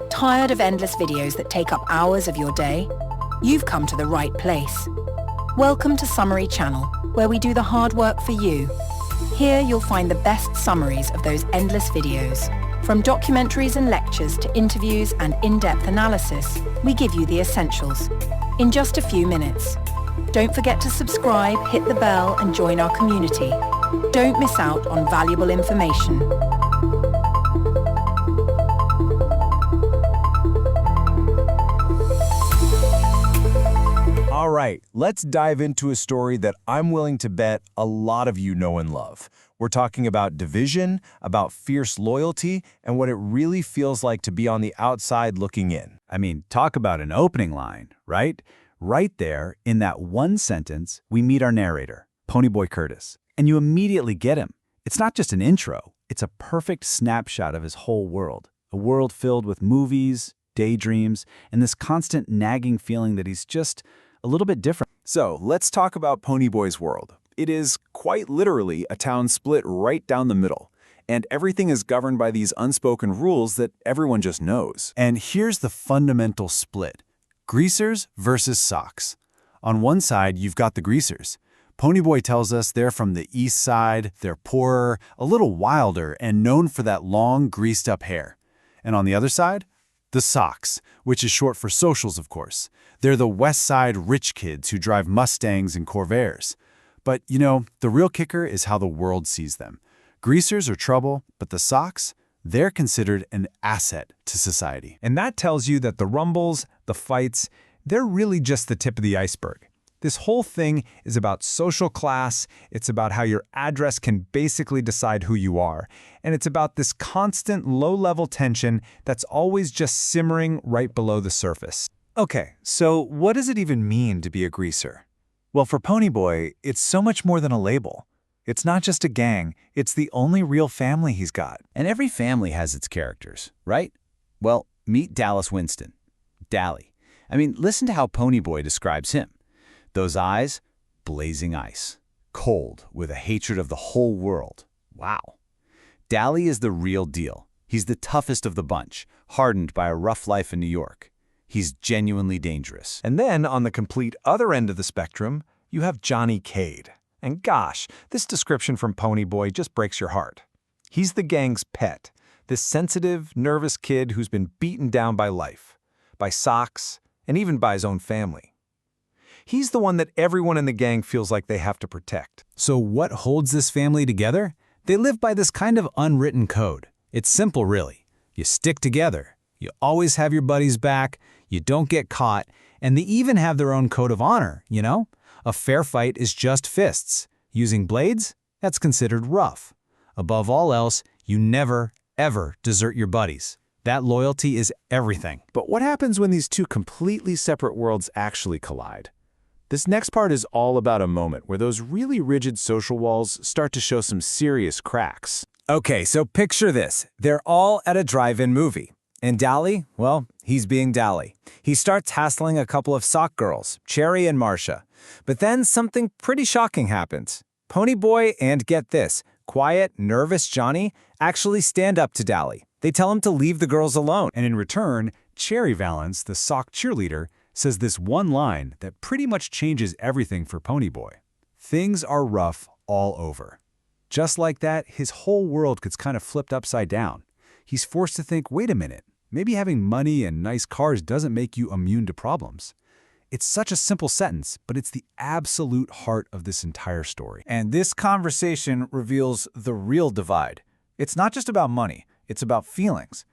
Tired of endless videos that take up hours of your day? You've come to the right place. Welcome to Summary Channel, where we do the hard work for you. Here you'll find the best summaries of those endless videos. From documentaries and lectures to interviews and in-depth analysis, we give you the essentials in just a few minutes. Don't forget to subscribe, hit the bell, and join our community. Don't miss out on valuable information. All right, let's dive into a story that I'm willing to bet a lot of you know and love. We're talking about division, about fierce loyalty, and what it really feels like to be on the outside looking in. I mean, talk about an opening line, right? Right there, in that one sentence, we meet our narrator, Ponyboy Curtis. And you immediately get him. It's not just an intro, it's a perfect snapshot of his whole world. A world filled with movies, daydreams, and this constant nagging feeling that he's just a little bit different. So let's talk about Ponyboy's world. It is quite literally a town split right down the middle, and everything is governed by these unspoken rules that everyone just knows. And here's the fundamental split. Greasers versus socks. On one side, you've got the greasers. Ponyboy tells us they're from the east side, they're poorer, a little wilder, and known for that long, greased-up hair. And on the other side, the socks, which is short for socials, of course. They're the west side rich kids who drive Mustangs and Corvairs. But, you know, the real kicker is how the world sees them. Greasers are trouble, but the socks, they're considered an asset to society. And that tells you that the rumbles, the fights, they're really just the tip of the iceberg. This whole thing is about social class, it's about how your address can basically decide who you are, and it's about this constant low-level tension that's always just simmering right below the surface. Okay, so what does it even mean to be a greaser? Well, for Ponyboy, it's so much more than a label. It's not just a gang, it's the only real family he's got. And every family has its characters, right? Well, meet Dallas Winston. Dally. I mean, listen to how Ponyboy describes him. Those eyes, blazing ice. Cold, with a hatred of the whole world. Wow. Dally is the real deal. He's the toughest of the bunch, hardened by a rough life in New York. He's genuinely dangerous. And then, on the complete other end of the spectrum, you have Johnny Cade. And gosh, this description from Ponyboy just breaks your heart. He's the gang's pet, this sensitive, nervous kid who's been beaten down by life, by socks, and even by his own family. He's the one that everyone in the gang feels like they have to protect. So what holds this family together? They live by this kind of unwritten code. It's simple, really. You stick together. You always have your buddies back. You don't get caught. And they even have their own code of honor, you know? A fair fight is just fists. Using blades? That's considered rough. Above all else, you never, ever desert your buddies. That loyalty is everything. But what happens when these two completely separate worlds actually collide? This next part is all about a moment where those really rigid social walls start to show some serious cracks. Okay, so picture this. They're all at a drive-in movie. And Dally, well, he's being Dally. He starts hassling a couple of sock girls, Cherry and Marcia. But then something pretty shocking happens. Ponyboy and, get this, quiet, nervous Johnny actually stand up to Dally. They tell him to leave the girls alone. And in return, Cherry Valance, the sock cheerleader, says this one line that pretty much changes everything for Ponyboy. Things are rough all over. Just like that, his whole world gets kind of flipped upside down. He's forced to think, wait a minute, maybe having money and nice cars doesn't make you immune to problems. It's such a simple sentence, but it's the absolute heart of this entire story. And this conversation reveals the real divide. It's not just about money, it's about feelings.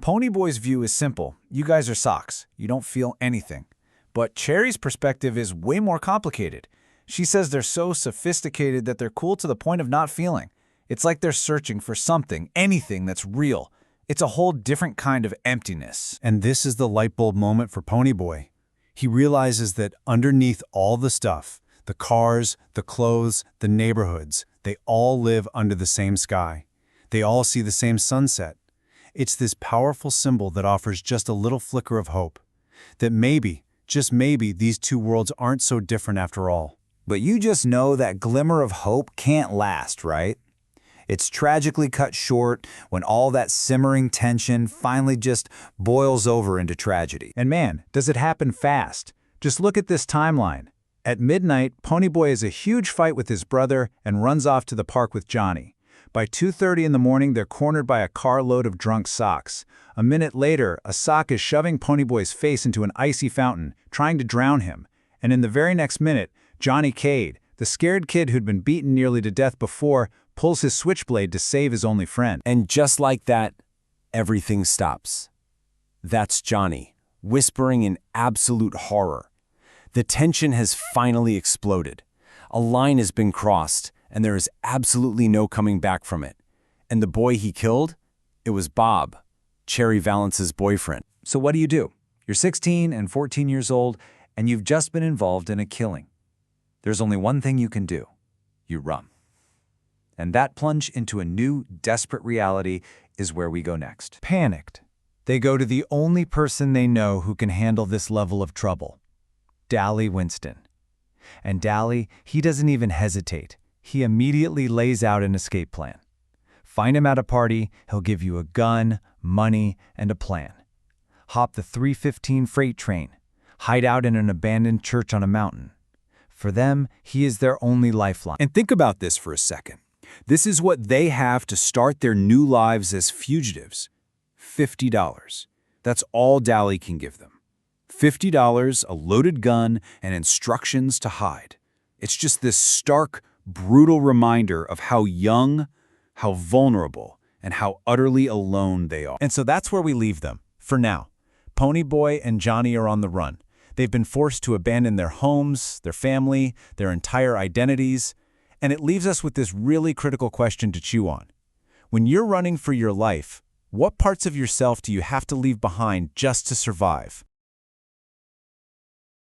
Ponyboy's view is simple. You guys are socks. You don't feel anything. But Cherry's perspective is way more complicated. She says they're so sophisticated that they're cool to the point of not feeling. It's like they're searching for something, anything that's real. It's a whole different kind of emptiness. And this is the light bulb moment for Ponyboy. He realizes that underneath all the stuff, the cars, the clothes, the neighborhoods, they all live under the same sky. They all see the same sunset. It's this powerful symbol that offers just a little flicker of hope. That maybe, just maybe, these two worlds aren't so different after all. But you just know that glimmer of hope can't last, right? It's tragically cut short when all that simmering tension finally just boils over into tragedy. And man, does it happen fast. Just look at this timeline. At midnight, Ponyboy has a huge fight with his brother and runs off to the park with Johnny. By 2:30 in the morning, they're cornered by a carload of drunk Socks. A minute later, a Sock is shoving Ponyboy's face into an icy fountain, trying to drown him. And in the very next minute, Johnny Cade, the scared kid who'd been beaten nearly to death before, pulls his switchblade to save his only friend. And just like that, everything stops. That's Johnny, whispering in absolute horror. The tension has finally exploded. A line has been crossed, and there is absolutely no coming back from it. And the boy he killed? It was Bob, Cherry Valance's boyfriend. So what do? You're 16 and 14 years old, and you've just been involved in a killing. There's only one thing you can do. You run. And that plunge into a new, desperate reality is where we go next. Panicked, they go to the only person they know who can handle this level of trouble, Dally Winston. And Dally, he doesn't even hesitate. He immediately lays out an escape plan. Find him at a party, he'll give you a gun, money, and a plan. Hop the 315 freight train. Hide out in an abandoned church on a mountain. For them, he is their only lifeline. And think about this for a second. This is what they have to start their new lives as fugitives. $50. That's all Dally can give them. $50, a loaded gun, and instructions to hide. It's just this stark, brutal reminder of how young, how vulnerable, and how utterly alone they are. And so that's where we leave them, for now. Ponyboy and Johnny are on the run. They've been forced to abandon their homes, their family, their entire identities, and it leaves us with this really critical question to chew on. When you're running for your life, what parts of yourself do you have to leave behind just to survive?